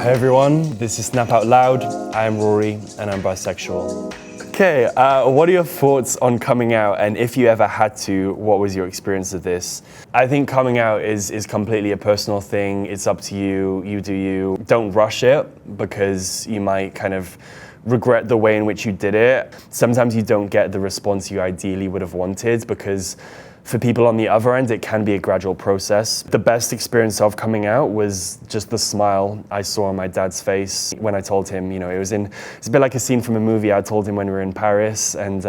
Hi everyone, this is Snap Out Loud. I'm Rory and I'm bisexual. Okay, what are your thoughts on coming out, and if you ever had to, what was your experience of this? I think coming out is completely a personal thing. It's up to you, you do you. Don't rush it because you might kind of regret the way in which you did it. Sometimes you don't get the response you ideally would have wanted because for people on the other end, it can be a gradual process. The best experience of coming out was just the smile I saw on my dad's face when I told him, it's a bit like a scene from a movie. I told him when we were in Paris, and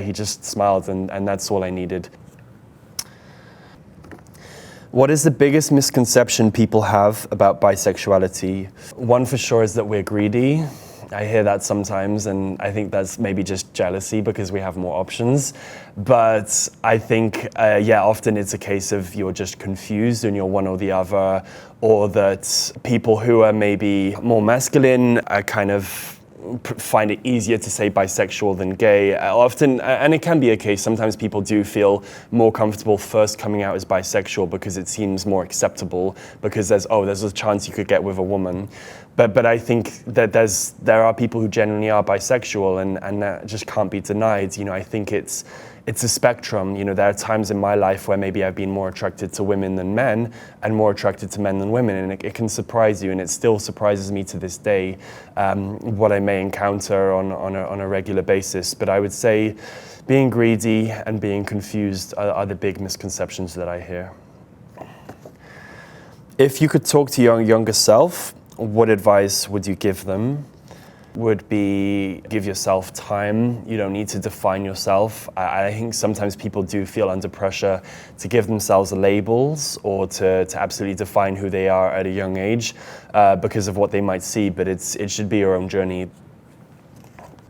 he just smiled, and that's all I needed. What is the biggest misconception people have about bisexuality? One for sure is that we're greedy. I hear that sometimes, and I think that's maybe just jealousy because we have more options. But I think, often it's a case of you're just confused and you're one or the other, or that people who are maybe more masculine are kind of find it easier to say bisexual than gay. Often, and it can be a case, sometimes people do feel more comfortable first coming out as bisexual because it seems more acceptable, because there's a chance you could get with a woman. But I think that there are people who genuinely are bisexual, and that just can't be denied. I think it's a spectrum. There are times in my life where maybe I've been more attracted to women than men and more attracted to men than women, and it can surprise you, and it still surprises me to this day what I may encounter on a regular basis. But I would say being greedy and being confused are the big misconceptions that I hear. If you could talk to your younger self, what advice would you give them? Would be give yourself time. You don't need to define yourself. I think sometimes people do feel under pressure to give themselves labels or to absolutely define who they are at a young age because of what they might see, but it should be your own journey.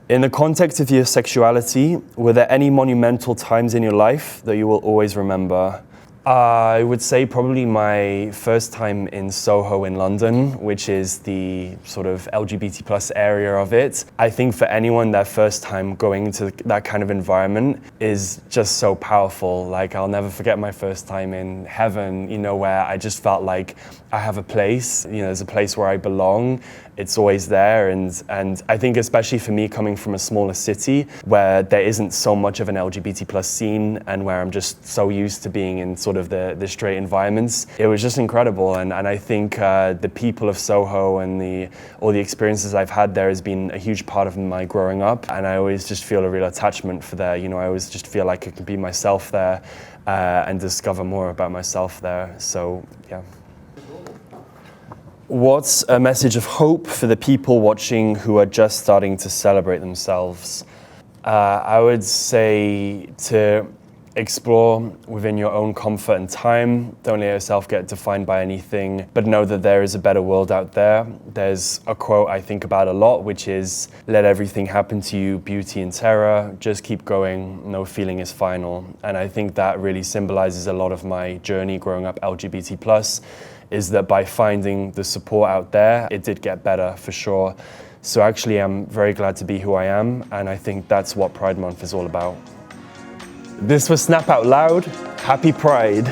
In the context of your sexuality, were there any monumental times in your life that you will always remember? I would say probably my first time in Soho in London, which is the sort of LGBT plus area of it. I think for anyone, their first time going into that kind of environment is just so powerful. Like, I'll never forget my first time in Heaven, where I just felt like I have a place, there's a place where I belong. It's always there, and I think especially for me coming from a smaller city where there isn't so much of an LGBT plus scene and where I'm just so used to being in sort of the straight environments, it was just incredible. And I think the people of Soho and all the experiences I've had there has been a huge part of my growing up, and I always just feel a real attachment for there. I always just feel like I can be myself there and discover more about myself there. So yeah. What's a message of hope for the people watching who are just starting to celebrate themselves? I would say to explore within your own comfort and time. Don't let yourself get defined by anything, but know that there is a better world out there. There's a quote I think about a lot, which is, let everything happen to you, beauty and terror. Just keep going, no feeling is final. And I think that really symbolizes a lot of my journey growing up LGBT+, is that by finding the support out there, it did get better for sure. So actually, I'm very glad to be who I am, and I think that's what Pride Month is all about. This was Snap Out Loud. Happy Pride.